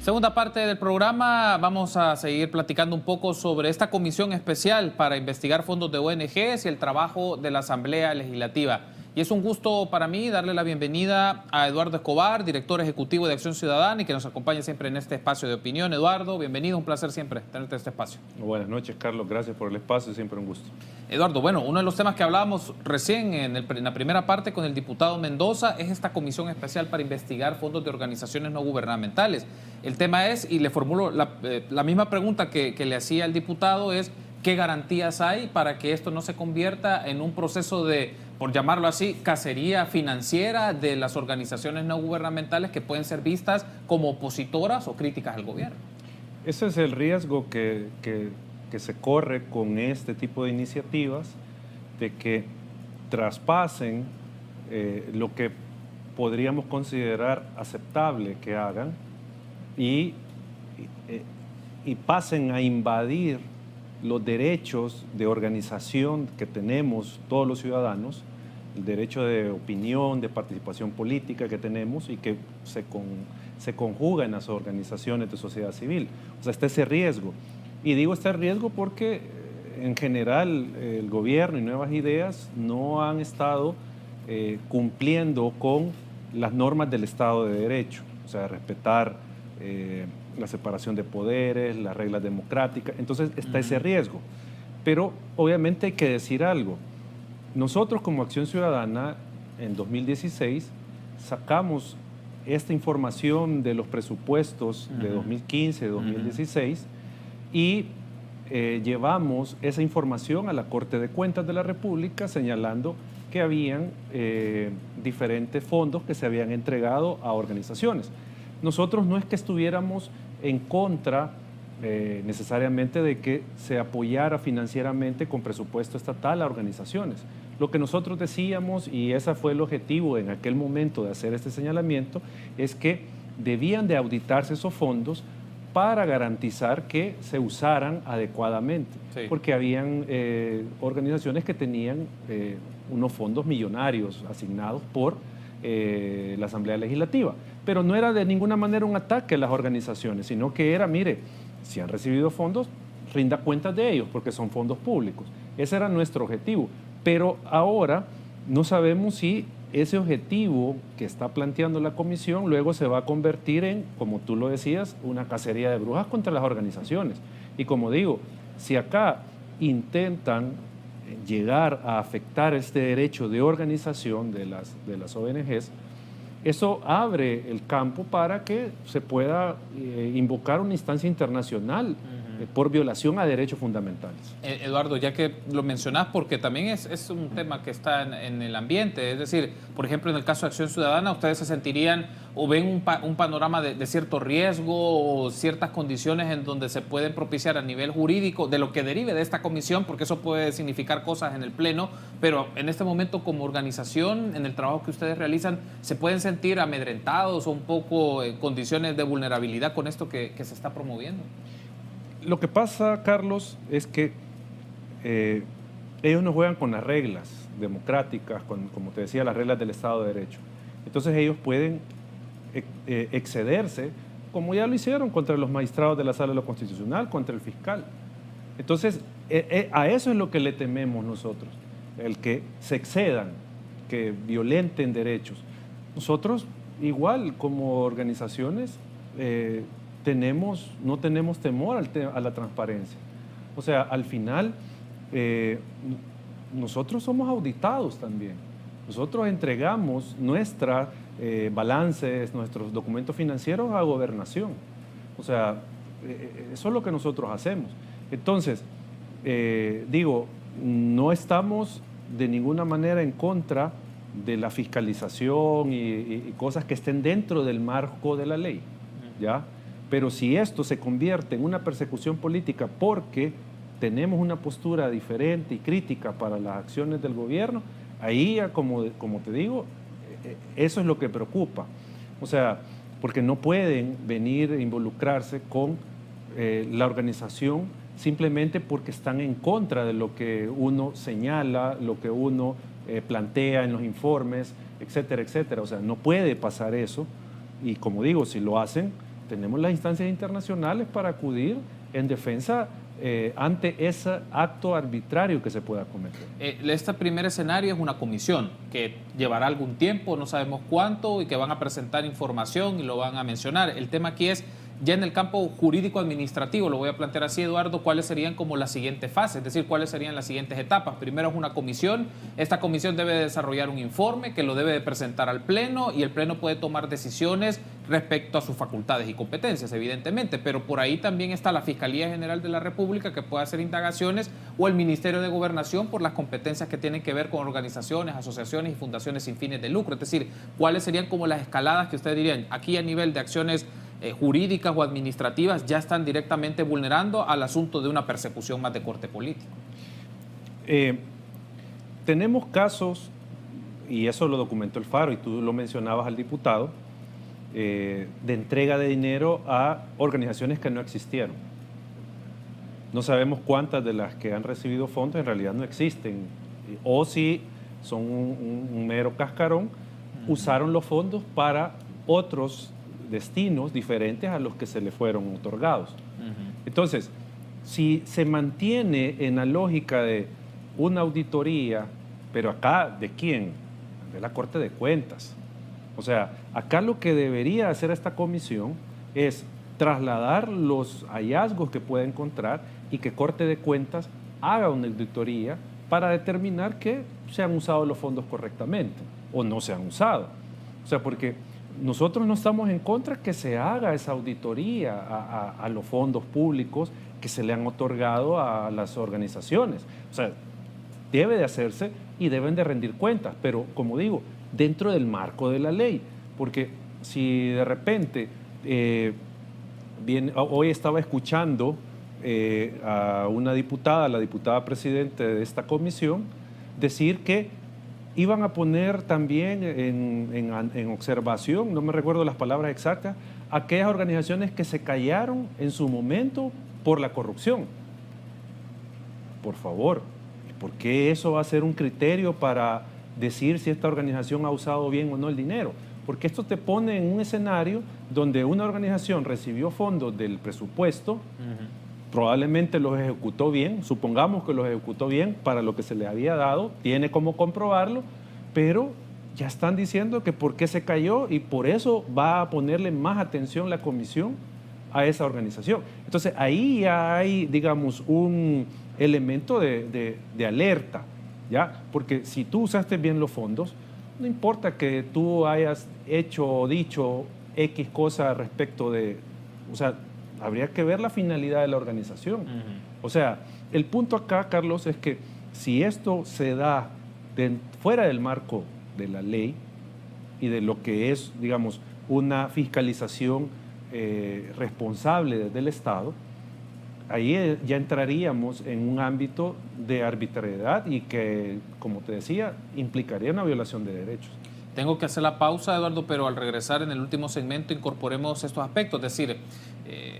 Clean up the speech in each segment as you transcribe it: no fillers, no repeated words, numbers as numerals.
Segunda parte del programa, vamos a seguir platicando un poco sobre esta comisión especial para investigar fondos de ONGs y el trabajo de la Asamblea Legislativa. Y es un gusto para mí darle la bienvenida a Eduardo Escobar, director ejecutivo de Acción Ciudadana y que nos acompaña siempre en este espacio de opinión. Eduardo, bienvenido, un placer siempre tenerte en este espacio. Buenas noches, Carlos, gracias por el espacio, siempre un gusto. Eduardo, bueno, uno de los temas que hablábamos recién en la primera parte con el diputado Mendoza es esta comisión especial para investigar fondos de organizaciones no gubernamentales. El tema es, y le formulo la misma pregunta que le hacía el diputado, es ¿qué garantías hay para que esto no se convierta en un proceso de, por llamarlo así, cacería financiera de las organizaciones no gubernamentales que pueden ser vistas como opositoras o críticas al gobierno? Ese es el riesgo que se corre con este tipo de iniciativas, de que traspasen lo que podríamos considerar aceptable que hagan y pasen a invadir los derechos de organización que tenemos todos los ciudadanos, el derecho de opinión, de participación política que tenemos y que se conjuga en las organizaciones de sociedad civil. O sea, está ese riesgo. Y digo este riesgo porque en general el gobierno y Nuevas Ideas no han estado cumpliendo con las normas del Estado de Derecho, o sea, respetar la separación de poderes, las reglas democráticas. Entonces está ese riesgo. Pero obviamente hay que decir algo. Nosotros como Acción Ciudadana en 2016 sacamos esta información de los presupuestos de 2015, 2016 y llevamos esa información a la Corte de Cuentas de la República señalando que habían diferentes fondos que se habían entregado a organizaciones. Nosotros no es que estuviéramos en contra necesariamente de que se apoyara financieramente con presupuesto estatal a organizaciones. Lo que nosotros decíamos, y ese fue el objetivo en aquel momento de hacer este señalamiento, es que debían de auditarse esos fondos para garantizar que se usaran adecuadamente, sí, porque habían organizaciones que tenían unos fondos millonarios asignados por la Asamblea Legislativa, pero no era de ninguna manera un ataque a las organizaciones, sino que era, mire, si han recibido fondos, rinda cuentas de ellos, porque son fondos públicos. Ese era nuestro objetivo, pero ahora no sabemos si ese objetivo que está planteando la comisión luego se va a convertir en, como tú lo decías, una cacería de brujas contra las organizaciones. Y como digo, si acá intentan llegar a afectar este derecho de organización de las ONGs, eso abre el campo para que se pueda invocar una instancia internacional por violación a derechos fundamentales. Eduardo, ya que lo mencionás, porque también es un tema que está en el ambiente, es decir, por ejemplo, en el caso de Acción Ciudadana, ¿ustedes se sentirían o ven un panorama de cierto riesgo o ciertas condiciones en donde se pueden propiciar a nivel jurídico de lo que derive de esta comisión? Porque eso puede significar cosas en el Pleno, pero en este momento como organización, en el trabajo que ustedes realizan, ¿se pueden sentir amedrentados o un poco en condiciones de vulnerabilidad con esto que se está promoviendo? Lo que pasa, Carlos, es que ellos no juegan con las reglas democráticas, como te decía, las reglas del Estado de Derecho. Entonces ellos pueden excederse, como ya lo hicieron contra los magistrados de la Sala de lo Constitucional, contra el fiscal. Entonces, a eso es lo que le tememos nosotros, el que se excedan, que violenten derechos. Nosotros, igual como organizaciones, no tenemos temor a la transparencia. O sea, al final, nosotros somos auditados también. Nosotros entregamos nuestros balances, nuestros documentos financieros a Gobernación. O sea, eso es lo que nosotros hacemos. Entonces, digo, no estamos de ninguna manera en contra de la fiscalización y cosas que estén dentro del marco de la ley, ¿ya? Pero si esto se convierte en una persecución política porque tenemos una postura diferente y crítica para las acciones del gobierno, ahí, como te digo, eso es lo que preocupa. O sea, porque no pueden venir a involucrarse con la organización simplemente porque están en contra de lo que uno señala, lo que uno plantea en los informes, etcétera, etcétera. O sea, no puede pasar eso y como digo, si lo hacen, tenemos las instancias internacionales para acudir en defensa ante ese acto arbitrario que se pueda cometer. Este primer escenario es una comisión que llevará algún tiempo, no sabemos cuánto, y que van a presentar información y lo van a mencionar. El tema aquí es, ya en el campo jurídico-administrativo, lo voy a plantear así, Eduardo, ¿cuáles serían como las siguientes fases? Es decir, ¿cuáles serían las siguientes etapas? Primero es una comisión. Esta comisión debe desarrollar un informe que lo debe de presentar al Pleno, y el Pleno puede tomar decisiones respecto a sus facultades y competencias, evidentemente, pero por ahí también está la Fiscalía General de la República, que puede hacer indagaciones, o el Ministerio de Gobernación por las competencias que tienen que ver con organizaciones, asociaciones y fundaciones sin fines de lucro. Es decir, ¿cuáles serían como las escaladas que ustedes dirían? Aquí a nivel de acciones jurídicas o administrativas ya están directamente vulnerando al asunto de una persecución más de corte político. Tenemos casos, y eso lo documentó el Faro, y tú lo mencionabas al diputado, de entrega de dinero a organizaciones que no existieron. No sabemos cuántas de las que han recibido fondos en realidad no existen, o si son un mero cascarón, usaron los fondos para otros destinos diferentes a los que se le fueron otorgados. Entonces, si se mantiene en la lógica de una auditoría, pero acá, ¿de quién? De la Corte de Cuentas. O sea, acá lo que debería hacer esta comisión es trasladar los hallazgos que pueda encontrar y que Corte de Cuentas haga una auditoría para determinar que se han usado los fondos correctamente o no se han usado. O sea, porque nosotros no estamos en contra que se haga esa auditoría a los fondos públicos que se le han otorgado a las organizaciones. O sea, debe de hacerse y deben de rendir cuentas, pero como digo, dentro del marco de la ley, porque si de repente, hoy estaba escuchando a una diputada, la diputada presidente de esta comisión, decir que iban a poner también en observación, no me recuerdo las palabras exactas, aquellas organizaciones que se callaron en su momento por la corrupción. Por favor, ¿por qué eso va a ser un criterio para decir si esta organización ha usado bien o no el dinero? Porque esto te pone en un escenario donde una organización recibió fondos del presupuesto, probablemente los ejecutó bien, supongamos que los ejecutó bien para lo que se le había dado, tiene cómo comprobarlo, pero ya están diciendo que por qué se cayó y por eso va a ponerle más atención la comisión a esa organización. Entonces ahí ya hay, digamos, un elemento de alerta, ¿ya? Porque si tú usaste bien los fondos, no importa que tú hayas hecho o dicho X cosa respecto de, o sea, habría que ver la finalidad de la organización. O sea, el punto acá, Carlos, es que si esto se da fuera del marco de la ley y de lo que es, digamos, una fiscalización responsable desde el Estado, ahí ya entraríamos en un ámbito de arbitrariedad y que, como te decía, implicaría una violación de derechos. Tengo que hacer la pausa, Eduardo, pero al regresar en el último segmento incorporemos estos aspectos. Es decir,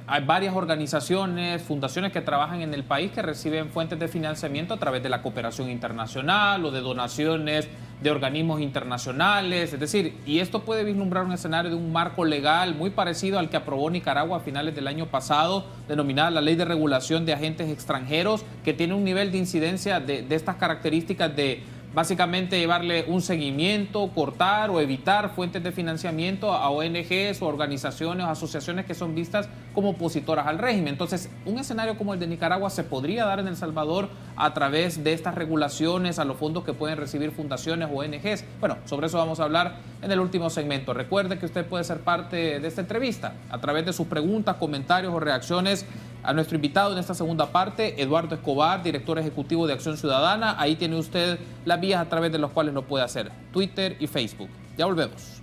hay varias organizaciones, fundaciones que trabajan en el país que reciben fuentes de financiamiento a través de la cooperación internacional o de donaciones de organismos internacionales. Es decir, y esto puede vislumbrar un escenario de un marco legal muy parecido al que aprobó Nicaragua a finales del año pasado, denominada la Ley de Regulación de Agentes Extranjeros, que tiene un nivel de incidencia de estas características de básicamente llevarle un seguimiento, cortar o evitar fuentes de financiamiento a ONGs o organizaciones o asociaciones que son vistas como opositoras al régimen. Entonces, un escenario como el de Nicaragua se podría dar en El Salvador a través de estas regulaciones a los fondos que pueden recibir fundaciones o ONGs. Bueno, sobre eso vamos a hablar en el último segmento. Recuerde que usted puede ser parte de esta entrevista a través de sus preguntas, comentarios o reacciones a nuestro invitado en esta segunda parte, Eduardo Escobar, director ejecutivo de Acción Ciudadana. Ahí tiene usted las vías a través de las cuales lo puede hacer, Twitter y Facebook. Ya volvemos.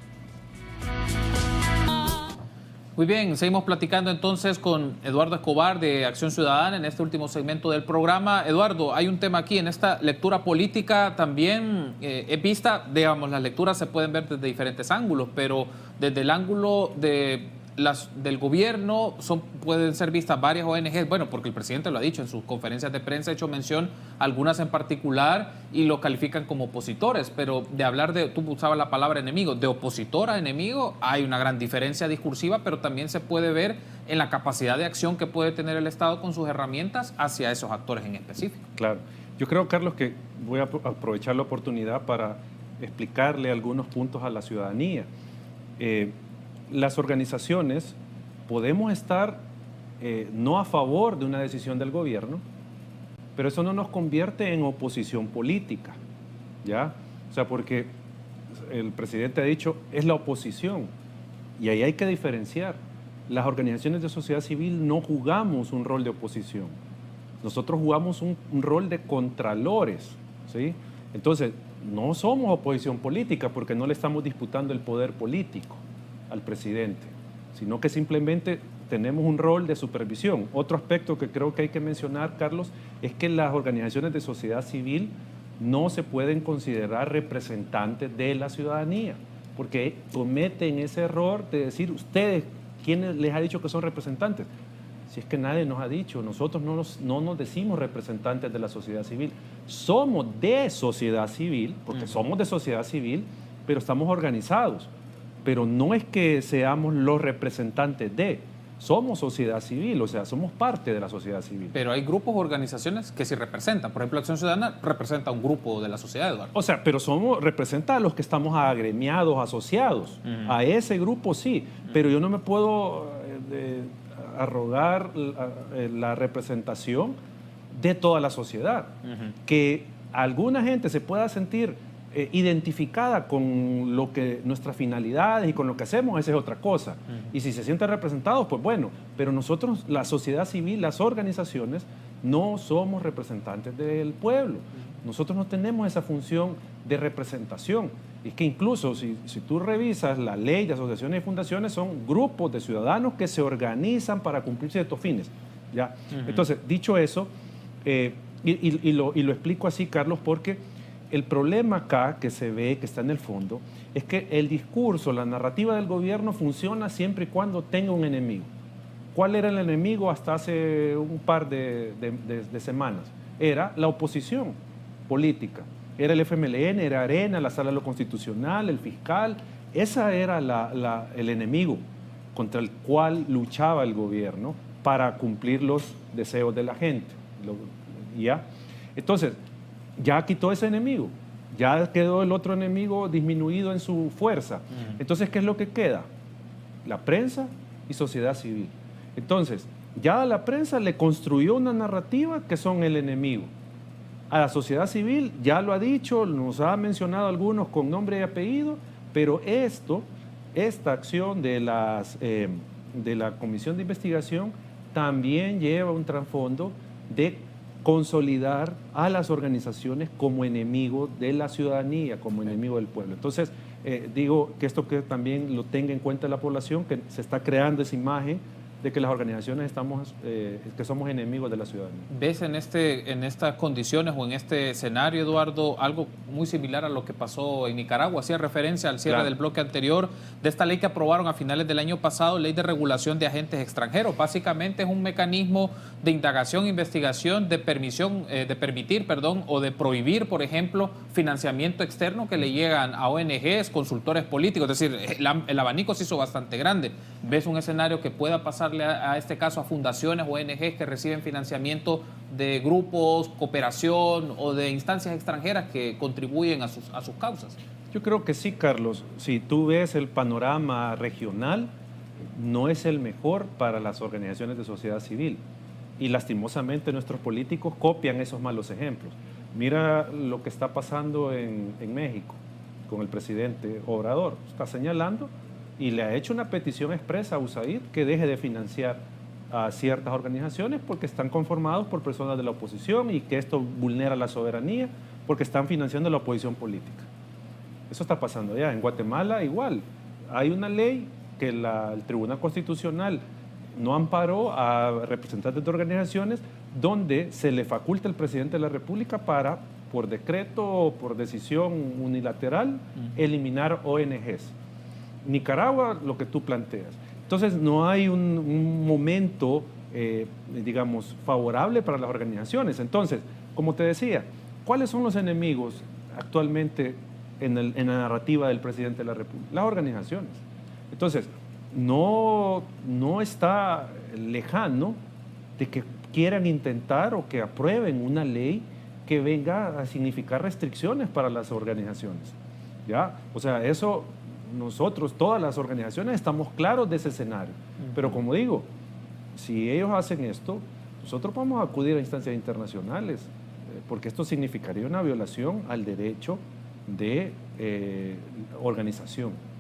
Muy bien, seguimos platicando entonces con Eduardo Escobar de Acción Ciudadana en este último segmento del programa. Eduardo, hay un tema aquí en esta lectura política también vista, digamos, las lecturas se pueden ver desde diferentes ángulos, pero desde el ángulo de las del gobierno pueden ser vistas varias ONGs, bueno, porque el presidente lo ha dicho en sus conferencias de prensa, ha hecho mención a algunas en particular y lo califican como opositores, pero de hablar de, tú usabas la palabra enemigo, de opositor a enemigo, hay una gran diferencia discursiva, pero también se puede ver en la capacidad de acción que puede tener el Estado con sus herramientas hacia esos actores en específico. Claro. Yo creo, Carlos, que voy a aprovechar la oportunidad para explicarle algunos puntos a la ciudadanía. Las organizaciones podemos estar no a favor de una decisión del gobierno, pero eso no nos convierte en oposición política, ¿ya? O sea, porque el presidente ha dicho, es la oposición, y ahí hay que diferenciar. Las organizaciones de sociedad civil no jugamos un rol de oposición, nosotros jugamos un rol de contralores, ¿sí? Entonces, no somos oposición política porque no le estamos disputando el poder político al presidente, sino que simplemente tenemos un rol de supervisión. Otro aspecto que creo que hay que mencionar, Carlos, es que las organizaciones de sociedad civil no se pueden considerar representantes de la ciudadanía, porque cometen ese error de decir, ustedes, ¿quién les ha dicho que son representantes? Si es que nadie nos ha dicho, nosotros no nos decimos representantes de la sociedad civil, somos de sociedad civil, porque somos de sociedad civil, pero estamos organizados. Pero no es que seamos los representantes somos sociedad civil, o sea, somos parte de la sociedad civil. Pero hay grupos o organizaciones que sí representan. Por ejemplo, Acción Ciudadana representa a un grupo de la sociedad, Eduardo. O sea, pero representa a los que estamos agremiados, asociados. A ese grupo sí, pero yo no me puedo arrogar la representación de toda la sociedad. Que alguna gente se pueda sentir identificada con lo que nuestras finalidades y con lo que hacemos, esa es otra cosa. Y si se sienten representados, pues bueno, pero nosotros, la sociedad civil, las organizaciones, no somos representantes del pueblo. Nosotros no tenemos esa función de representación. Es que incluso si tú revisas la ley de asociaciones y fundaciones, son grupos de ciudadanos que se organizan para cumplir ciertos fines, ¿ya? Entonces, dicho eso, y lo explico así, Carlos, porque el problema acá que se ve, que está en el fondo, es que el discurso, la narrativa del gobierno funciona siempre y cuando tenga un enemigo. ¿Cuál era el enemigo hasta hace un par de semanas? Era la oposición política. Era el FMLN, era Arena, la Sala de lo Constitucional, el fiscal. Ese era el enemigo contra el cual luchaba el gobierno para cumplir los deseos de la gente. ¿Ya? Entonces, ya quitó ese enemigo, ya quedó el otro enemigo disminuido en su fuerza. Entonces, ¿qué es lo que queda? La prensa y sociedad civil. Entonces, ya a la prensa le construyó una narrativa que son el enemigo. A la sociedad civil ya lo ha dicho, nos ha mencionado algunos con nombre y apellido, pero esta acción de la Comisión de Investigación también lleva un trasfondo de consolidar a las organizaciones como enemigos de la ciudadanía, como enemigo del pueblo. Entonces, digo que esto que también lo tenga en cuenta la población, que se está creando esa imagen de que las organizaciones que somos enemigos de la ciudadanía. ¿Ves en estas condiciones o en este escenario, Eduardo, algo muy similar a lo que pasó en Nicaragua? Hacía referencia al cierre del bloque anterior de esta ley que aprobaron a finales del año pasado, ley de regulación de agentes extranjeros. Básicamente es un mecanismo de indagación, investigación, de permitir o de prohibir, por ejemplo, financiamiento externo que le llegan a ONGs, consultores políticos. Es decir, el abanico se hizo bastante grande. ¿Ves un escenario que pueda pasar a este caso a fundaciones o ONGs que reciben financiamiento de grupos, cooperación o de instancias extranjeras que contribuyen a sus causas? Yo creo que sí, Carlos. Si tú ves el panorama regional, no es el mejor para las organizaciones de sociedad civil. Y lastimosamente nuestros políticos copian esos malos ejemplos. Mira lo que está pasando en México con el presidente Obrador. Está señalando y le ha hecho una petición expresa a USAID que deje de financiar a ciertas organizaciones porque están conformados por personas de la oposición y que esto vulnera la soberanía porque están financiando la oposición política. Eso está pasando allá. En Guatemala igual. Hay una ley que el Tribunal Constitucional no amparó a representantes de organizaciones donde se le faculta al presidente de la República para, por decreto o por decisión unilateral, eliminar ONGs. Nicaragua, lo que tú planteas. Entonces no hay un momento, digamos, favorable para las organizaciones. Entonces, como te decía, ¿cuáles son los enemigos actualmente en la narrativa del presidente de la República? Las organizaciones. Entonces, no está lejano de que quieran intentar o que aprueben una ley que venga a significar restricciones para las organizaciones. ¿Ya? O sea, eso nosotros, todas las organizaciones, estamos claros de ese escenario. Pero como digo, si ellos hacen esto, nosotros vamos a acudir a instancias internacionales, porque esto significaría una violación al derecho de organización.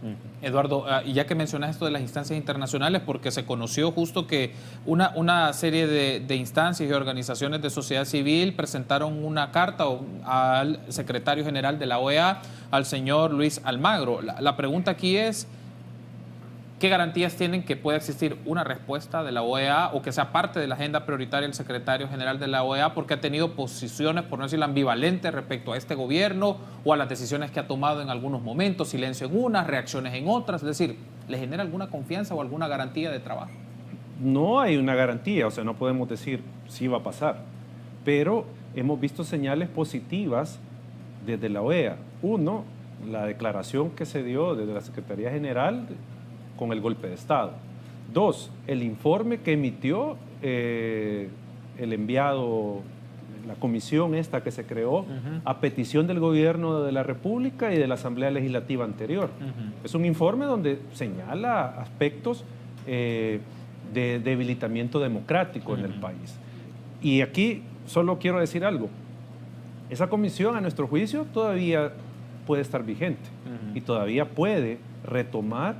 Eduardo, y ya que mencionas esto de las instancias internacionales, porque se conoció justo que una serie de instancias y organizaciones de sociedad civil presentaron una carta al secretario general de la OEA, al señor Luis Almagro. La pregunta aquí es, ¿qué garantías tienen que pueda existir una respuesta de la OEA o que sea parte de la agenda prioritaria del secretario general de la OEA? Porque ha tenido posiciones, por no decir ambivalentes, respecto a este gobierno o a las decisiones que ha tomado en algunos momentos, silencio en unas, reacciones en otras. Es decir, ¿le genera alguna confianza o alguna garantía de trabajo? No hay una garantía, o sea, no podemos decir si va a pasar, pero hemos visto señales positivas desde la OEA. Uno, la declaración que se dio desde la Secretaría General con el golpe de Estado. Dos, el informe que emitió el enviado, la comisión esta que se creó a petición del gobierno de la República y de la Asamblea Legislativa anterior. Es un informe donde señala aspectos de debilitamiento democrático en el país. Y aquí solo quiero decir algo. Esa comisión, a nuestro juicio, todavía puede estar vigente y todavía puede retomar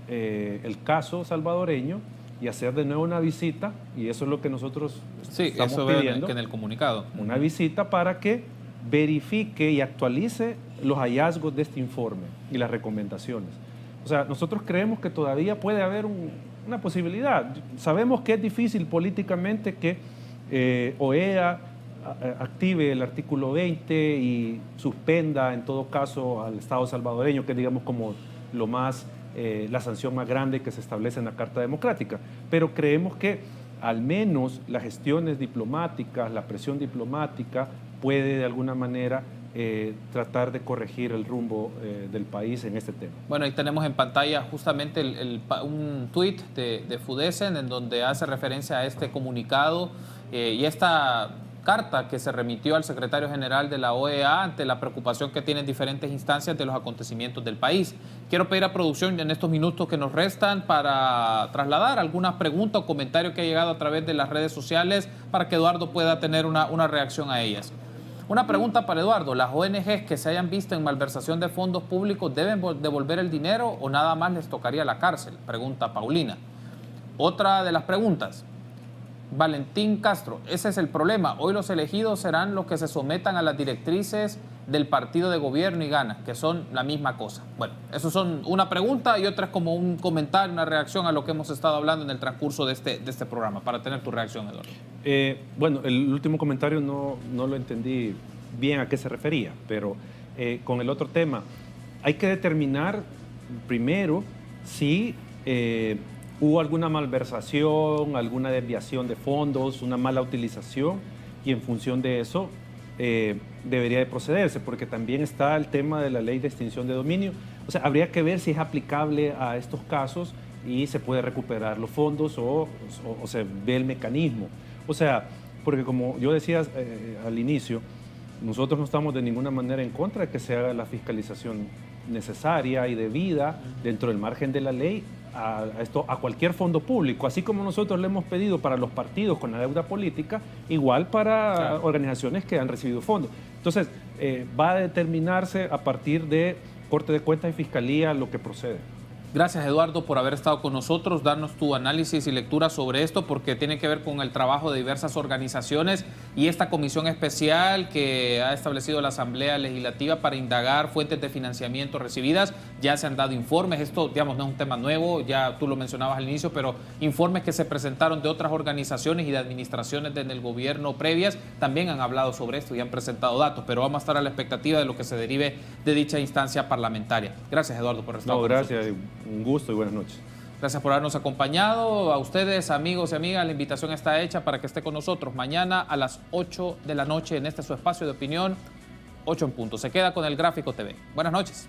el caso salvadoreño y hacer de nuevo una visita, y eso es lo que nosotros estamos pidiendo, en el comunicado. Una visita para que verifique y actualice los hallazgos de este informe y las recomendaciones. O sea, nosotros creemos que todavía puede haber una posibilidad. Sabemos que es difícil políticamente que OEA active el artículo 20 y suspenda en todo caso al Estado salvadoreño, que digamos como lo más la sanción más grande que se establece en la Carta Democrática, pero creemos que al menos las gestiones diplomáticas, la presión diplomática puede de alguna manera tratar de corregir el rumbo del país en este tema. Bueno, ahí tenemos en pantalla justamente un tuit de FUDESEN en donde hace referencia a este comunicado y esta carta que se remitió al secretario general de la OEA ante la preocupación que tienen diferentes instancias de los acontecimientos del país. Quiero pedir a producción en estos minutos que nos restan para trasladar algunas preguntas o comentarios que ha llegado a través de las redes sociales para que Eduardo pueda tener una reacción a ellas. Una pregunta para Eduardo: ¿las ONGs que se hayan visto en malversación de fondos públicos deben devolver el dinero o nada más les tocaría la cárcel? Pregunta Paulina. Otra de las preguntas, Valentín Castro: ese es el problema. Hoy los elegidos serán los que se sometan a las directrices del partido de gobierno y gana, que son la misma cosa. Bueno, eso son una pregunta y otra es como un comentario, una reacción a lo que hemos estado hablando en el transcurso de este programa, para tener tu reacción, Eduardo. Bueno, el último comentario no lo entendí bien a qué se refería, pero con el otro tema, hay que determinar primero si hubo alguna malversación, alguna desviación de fondos, una mala utilización, y en función de eso debería de procederse, porque también está el tema de la ley de extinción de dominio. O sea, habría que ver si es aplicable a estos casos y se puede recuperar los fondos o se ve el mecanismo. O sea, porque como yo decía al inicio, nosotros no estamos de ninguna manera en contra de que se haga la fiscalización necesaria y debida dentro del margen de la ley a cualquier fondo público, así como nosotros le hemos pedido para los partidos con la deuda política, igual para organizaciones que han recibido fondos. Entonces, va a determinarse a partir de Corte de Cuentas y Fiscalía lo que procede. Gracias, Eduardo, por haber estado con nosotros, darnos tu análisis y lectura sobre esto, porque tiene que ver con el trabajo de diversas organizaciones y esta comisión especial que ha establecido la Asamblea Legislativa para indagar fuentes de financiamiento recibidas. Ya se han dado informes, esto, digamos, no es un tema nuevo, ya tú lo mencionabas al inicio, pero informes que se presentaron de otras organizaciones y de administraciones del gobierno previas también han hablado sobre esto y han presentado datos, pero vamos a estar a la expectativa de lo que se derive de dicha instancia parlamentaria. Gracias, Eduardo, por estar con nosotros. Gracias. Un gusto y buenas noches. Gracias por habernos acompañado. A ustedes, amigos y amigas, la invitación está hecha para que esté con nosotros mañana a las 8 de la noche en este su espacio de opinión, 8 en punto. Se queda con El Gráfico TV. Buenas noches.